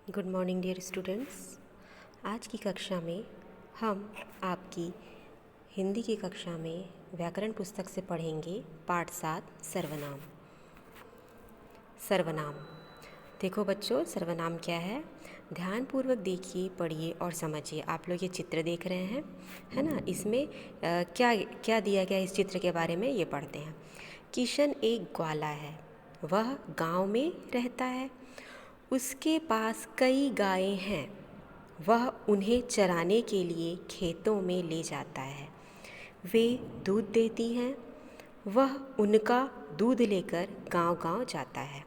Good morning dear students. आज की कक्षा में हम आपकी हिंदी की कक्षा में व्याकरण पुस्तक से पढ़ेंगे पाठ 7 सर्वनाम। सर्वनाम देखो बच्चों, सर्वनाम क्या है? ध्यानपूर्वक देखिए, पढ़िए और समझिए। आप लोग ये चित्र देख रहे हैं, है ना? इसमें क्या क्या दिया गया इस चित्र के बारे में ये पढ़ते हैं। किशन एक ग्वाला है, वह गांव में रहता है। उसके पास कई गायें हैं, वह उन्हें चराने के लिए खेतों में ले जाता है। वे दूध देती हैं, वह उनका दूध लेकर गांव-गांव जाता है।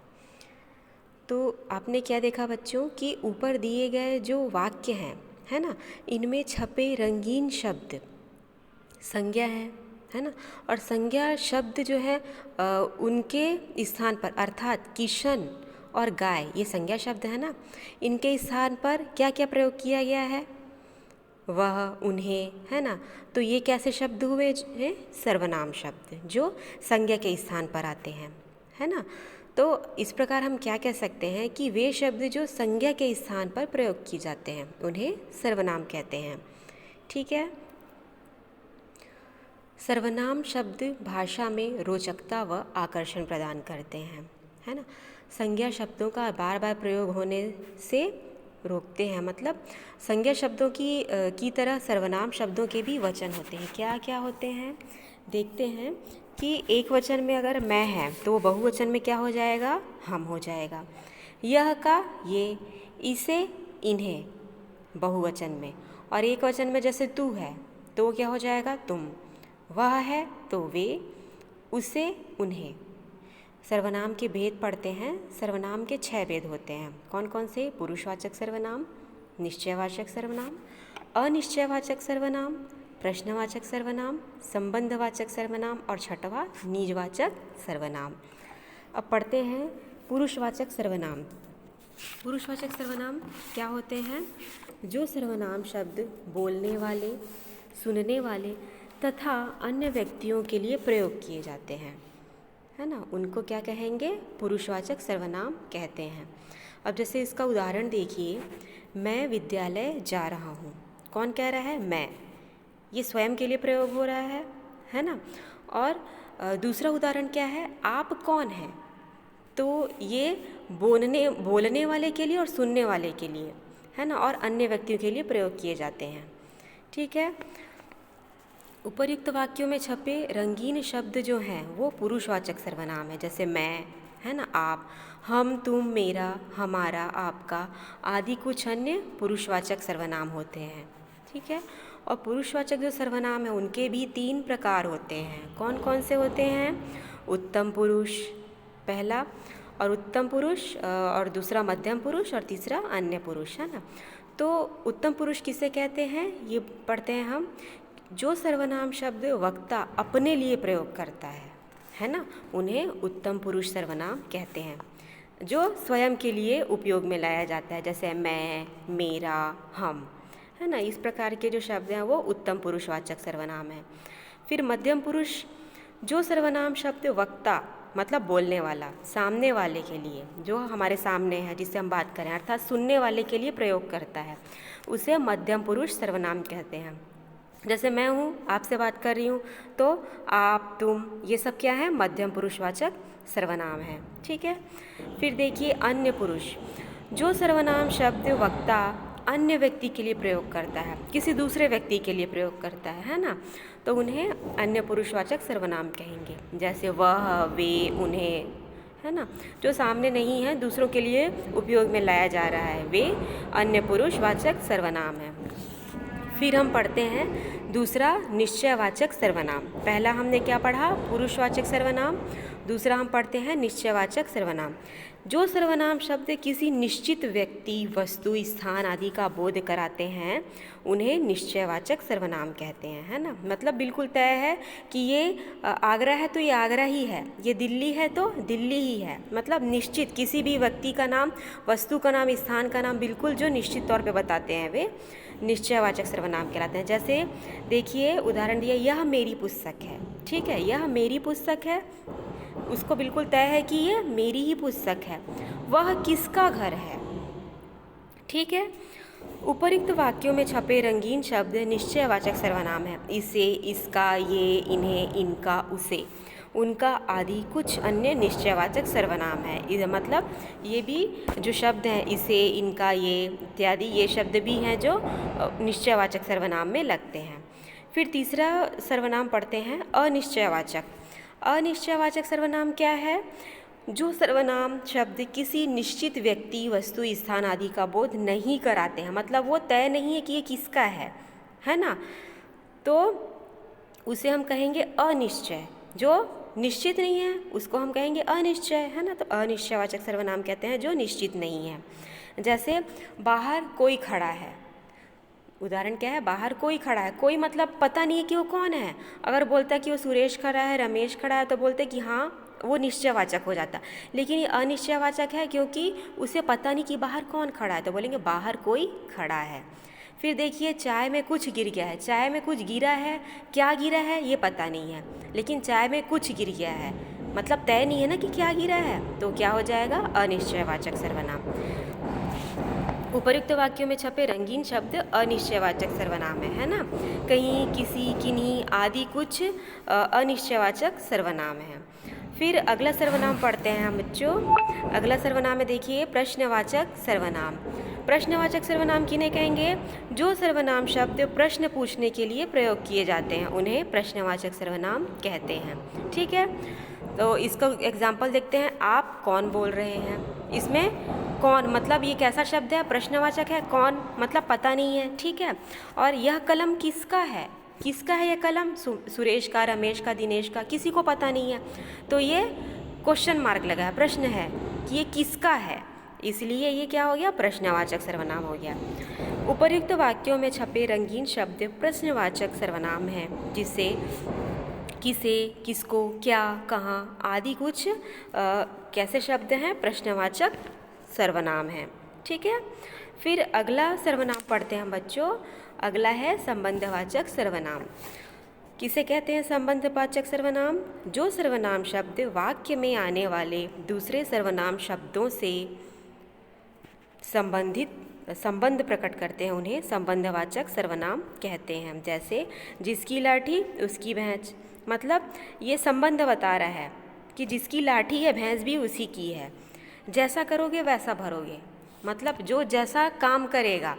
तो आपने क्या देखा बच्चों कि ऊपर दिए गए जो वाक्य हैं, है ना, इनमें छपे रंगीन शब्द संज्ञा है ना? और संज्ञा शब्द जो है उनके स्थान पर, अर्थात किशन और गाय, ये संज्ञा शब्द है ना, इनके स्थान पर क्या क्या प्रयोग किया गया है? वह, उन्हें, है ना? तो ये कैसे शब्द हुए हैं? सर्वनाम शब्द जो संज्ञा के स्थान पर आते हैं, है ना? तो इस प्रकार हम क्या कह सकते हैं कि वे शब्द जो संज्ञा के स्थान पर प्रयोग किए जाते हैं उन्हें सर्वनाम कहते हैं। ठीक है। सर्वनाम शब्द भाषा में रोचकता व आकर्षण प्रदान करते हैं, है ना? संज्ञा शब्दों का बार बार प्रयोग होने से रोकते हैं। मतलब संज्ञा शब्दों की तरह सर्वनाम शब्दों के भी वचन होते हैं। क्या क्या होते हैं देखते हैं कि एक वचन में अगर मैं है तो वो बहुवचन में क्या हो जाएगा? हम हो जाएगा। यह का ये, इसे इन्हें बहुवचन में, और एक वचन में जैसे तू है तो वो क्या हो जाएगा? तुम। वह है तो वे, उसे उन्हें। सर्वनाम के भेद पढ़ते हैं। सर्वनाम के 6 भेद होते हैं। कौन कौन से? पुरुषवाचक सर्वनाम, निश्चयवाचक सर्वनाम, अनिश्चयवाचक सर्वनाम, प्रश्नवाचक सर्वनाम, संबंधवाचक सर्वनाम और छठवां निजवाचक सर्वनाम। अब पढ़ते हैं पुरुषवाचक सर्वनाम। पुरुषवाचक सर्वनाम क्या होते हैं? जो सर्वनाम शब्द बोलने वाले, सुनने वाले तथा अन्य व्यक्तियों के लिए प्रयोग किए जाते हैं, है ना, उनको क्या कहेंगे? पुरुषवाचक सर्वनाम कहते हैं। अब जैसे इसका उदाहरण देखिए, मैं विद्यालय जा रहा हूँ। कौन कह रहा है? मैं। ये स्वयं के लिए प्रयोग हो रहा है ना? और दूसरा उदाहरण क्या है? आप कौन हैं? तो ये बोलने वाले के लिए और सुनने वाले के लिए, है ना, और अन्य व्यक्तियों के लिए प्रयोग किए जाते हैं। ठीक है। उपर्युक्त वाक्यों में छपे रंगीन शब्द जो हैं वो पुरुषवाचक सर्वनाम है। जैसे मैं, है ना, आप, हम, तुम, मेरा, हमारा, आपका आदि कुछ अन्य पुरुषवाचक सर्वनाम होते हैं। ठीक है। और पुरुषवाचक जो सर्वनाम है उनके भी 3 प्रकार होते हैं। कौन कौन से होते हैं? उत्तम पुरुष पहला, और उत्तम पुरुष, और दूसरा मध्यम पुरुष, और तीसरा अन्य पुरुष, है ना। तो उत्तम पुरुष किसे कहते हैं ये पढ़ते हैं हम। जो सर्वनाम शब्द वक्ता अपने लिए प्रयोग करता है ना, उन्हें उत्तम पुरुष सर्वनाम कहते हैं। जो स्वयं के लिए उपयोग में लाया जाता है, जैसे मैं, मेरा, हम, है ना, इस प्रकार के जो शब्द हैं वो उत्तम पुरुषवाचक सर्वनाम है। फिर मध्यम पुरुष, जो सर्वनाम शब्द वक्ता मतलब बोलने वाला, सामने वाले के लिए, जो हमारे सामने है जिससे हम बात करें, अर्थात सुनने वाले के लिए प्रयोग करता है, उसे मध्यम पुरुष सर्वनाम कहते हैं। जैसे मैं हूँ, आपसे बात कर रही हूँ, तो आप, तुम, ये सब क्या है? मध्यम पुरुषवाचक सर्वनाम है। ठीक है। फिर देखिए अन्य पुरुष, जो सर्वनाम शब्द वक्ता अन्य व्यक्ति के लिए प्रयोग करता है, किसी दूसरे व्यक्ति के लिए प्रयोग करता है ना, तो उन्हें अन्य पुरुषवाचक सर्वनाम कहेंगे। जैसे वह, वे, उन्हें, है ना, जो सामने नहीं है, दूसरों के लिए उपयोग में लाया जा रहा है, वे अन्य पुरुषवाचक सर्वनाम है। फिर हम पढ़ते हैं दूसरा निश्चयवाचक सर्वनाम। पहला हमने क्या पढ़ा? पुरुषवाचक सर्वनाम। दूसरा हम पढ़ते हैं निश्चयवाचक सर्वनाम। जो सर्वनाम शब्द किसी निश्चित व्यक्ति, वस्तु, स्थान आदि का बोध कराते हैं उन्हें निश्चयवाचक सर्वनाम कहते हैं, है ना। मतलब बिल्कुल तय है कि ये आगरा है तो ये आगरा ही है, ये दिल्ली है तो दिल्ली ही है। मतलब निश्चित, किसी भी व्यक्ति का नाम, वस्तु का नाम, स्थान का नाम बिल्कुल जो निश्चित तौर पे बताते हैं वे निश्चयवाचक सर्वनाम कहलाते हैं। जैसे देखिए उदाहरण दिया, यह मेरी पुस्तक है। ठीक है, यह मेरी पुस्तक है, उसको बिल्कुल तय है कि ये मेरी ही पुस्तक है। वह किसका घर है? ठीक है। उपर्युक्त वाक्यों में छपे रंगीन शब्द निश्चयवाचक सर्वनाम है। इसे, इसका, ये, इन्हें, इनका, उसे, उनका आदि कुछ अन्य निश्चयवाचक सर्वनाम है। मतलब ये भी जो शब्द हैं, इसे, इनका, ये इत्यादि, ये शब्द भी हैं जो निश्चयवाचक सर्वनाम में लगते हैं। फिर तीसरा सर्वनाम पढ़ते हैं अनिश्चयवाचक। अनिश्चयवाचक सर्वनाम क्या है? जो सर्वनाम शब्द किसी निश्चित व्यक्ति, वस्तु, स्थान आदि का बोध नहीं कराते हैं, मतलब वो तय नहीं है कि ये किसका है ना, तो उसे हम कहेंगे अनिश्चय। जो निश्चित नहीं है उसको हम कहेंगे अनिश्चय, है ना। तो अनिश्चयवाचक सर्वनाम कहते हैं जो निश्चित नहीं है। जैसे बाहर कोई खड़ा है, उदाहरण क्या है? बाहर कोई खड़ा है। कोई मतलब पता नहीं है कि वो कौन है। अगर बोलता है कि वो सुरेश खड़ा है, रमेश खड़ा है, तो बोलते कि हाँ, वो निश्चयवाचक हो जाता। लेकिन ये अनिश्चयवाचक है क्योंकि उसे पता नहीं कि बाहर कौन खड़ा है, तो बोलेंगे बाहर कोई खड़ा है। फिर देखिए, चाय में कुछ गिर गया है। चाय में कुछ गिरा है, क्या गिरा है ये पता नहीं है, लेकिन चाय में कुछ गिर गया है, मतलब तय नहीं है ना कि क्या गिरा है, तो क्या हो जाएगा? अनिश्चयवाचक सर्वनाम। उपर्युक्त वाक्यों में छपे रंगीन शब्द अनिश्चयवाचक सर्वनाम है ना। कहीं, किसी, किन्हीं आदि कुछ अनिश्चयवाचक सर्वनाम है। फिर अगला सर्वनाम पढ़ते हैं हम बच्चों। अगला सर्वनाम है, देखिए, प्रश्नवाचक सर्वनाम। प्रश्नवाचक सर्वनाम किन्हें कहेंगे? जो सर्वनाम शब्द प्रश्न पूछने के लिए प्रयोग किए जाते हैं उन्हें प्रश्नवाचक सर्वनाम कहते हैं। ठीक है, तो इसका एग्जाम्पल देखते हैं। आप कौन बोल रहे हैं? इसमें कौन मतलब ये कैसा शब्द है? प्रश्नवाचक है। कौन मतलब पता नहीं है, ठीक है। और यह कलम किसका है? किसका है यह कलम? सुरेश का, रमेश का, दिनेश का, किसी को पता नहीं है, तो ये क्वेश्चन मार्क लगा है, प्रश्न है कि ये किसका है, इसलिए ये क्या हो गया? प्रश्नवाचक सर्वनाम हो गया। उपर्युक्त वाक्यों में छपे रंगीन शब्द प्रश्नवाचक सर्वनाम है, जिससे किसे, किसको, क्या, कहाँ आदि कुछ कैसे शब्द हैं? प्रश्नवाचक सर्वनाम है। ठीक है। फिर अगला सर्वनाम पढ़ते हैं बच्चों। अगला है संबंधवाचक सर्वनाम। किसे कहते हैं संबंधवाचक सर्वनाम? जो सर्वनाम शब्द वाक्य में आने वाले दूसरे सर्वनाम शब्दों से संबंध प्रकट करते हैं उन्हें संबंधवाचक सर्वनाम कहते हैं। जैसे जिसकी लाठी उसकी भैंस, मतलब ये संबंध बता रहा है कि जिसकी लाठी है भैंस भी उसी की है। जैसा करोगे वैसा भरोगे, मतलब जो जैसा काम करेगा,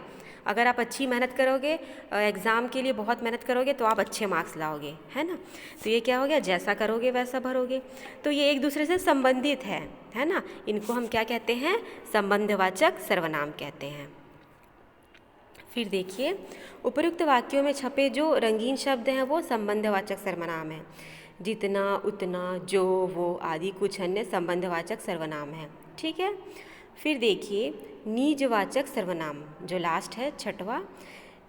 अगर आप अच्छी मेहनत करोगे, एग्ज़ाम के लिए बहुत मेहनत करोगे तो आप अच्छे मार्क्स लाओगे, है ना। तो ये क्या हो गया? जैसा करोगे वैसा भरोगे। तो ये एक दूसरे से संबंधित है ना। इनको हम क्या कहते हैं? संबंधवाचक सर्वनाम कहते हैं। फिर देखिए, उपर्युक्त वाक्यों में छपे जो रंगीन शब्द हैं वो संबंधवाचक सर्वनाम है। जितना, उतना, जो, वो आदि कुछ अन्य संबंधवाचक सर्वनाम है। ठीक है। फिर देखिए, निजवाचक सर्वनाम जो लास्ट है, छठवां।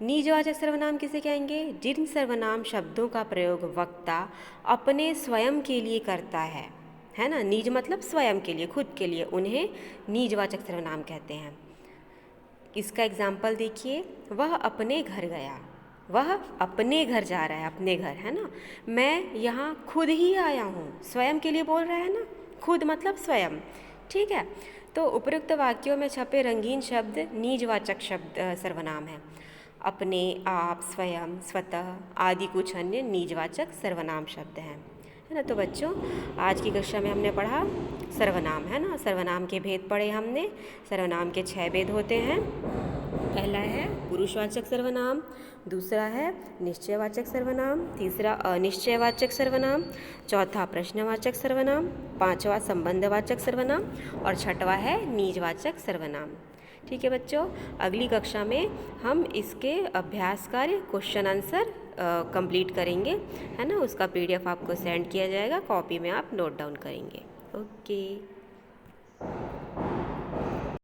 निजवाचक सर्वनाम किसे कहेंगे? जिन सर्वनाम शब्दों का प्रयोग वक्ता अपने स्वयं के लिए करता है ना। निज मतलब स्वयं के लिए, खुद के लिए, उन्हें निजवाचक सर्वनाम कहते हैं। इसका एग्जाम्पल देखिए, वह अपने घर गया। वह अपने घर जा रहा है, अपने घर, है ना। मैं यहाँ खुद ही आया हूँ, स्वयं के लिए बोल रहा है ना, खुद मतलब स्वयं। ठीक है। तो उपयुक्त वाक्यों में छपे रंगीन शब्द निजवाचक शब्द सर्वनाम है। अपने, आप, स्वयं, स्वतः आदि कुछ अन्य निजवाचक सर्वनाम शब्द हैं, है ना। तो बच्चों, आज की कक्षा में हमने पढ़ा सर्वनाम, है ना। सर्वनाम के भेद पढ़े हमने। सर्वनाम के 6 भेद होते हैं। पहला है पुरुषवाचक सर्वनाम, दूसरा है निश्चयवाचक सर्वनाम, तीसरा अनिश्चयवाचक सर्वनाम, चौथा प्रश्नवाचक सर्वनाम, पांचवा संबंधवाचक सर्वनाम और छठवा है निजवाचक सर्वनाम। ठीक है बच्चों, अगली कक्षा में हम इसके अभ्यास कार्य क्वेश्चन आंसर कंप्लीट करेंगे, है ना। उसका PDF आपको सेंड किया जाएगा, कॉपी में आप नोट डाउन करेंगे। ओके।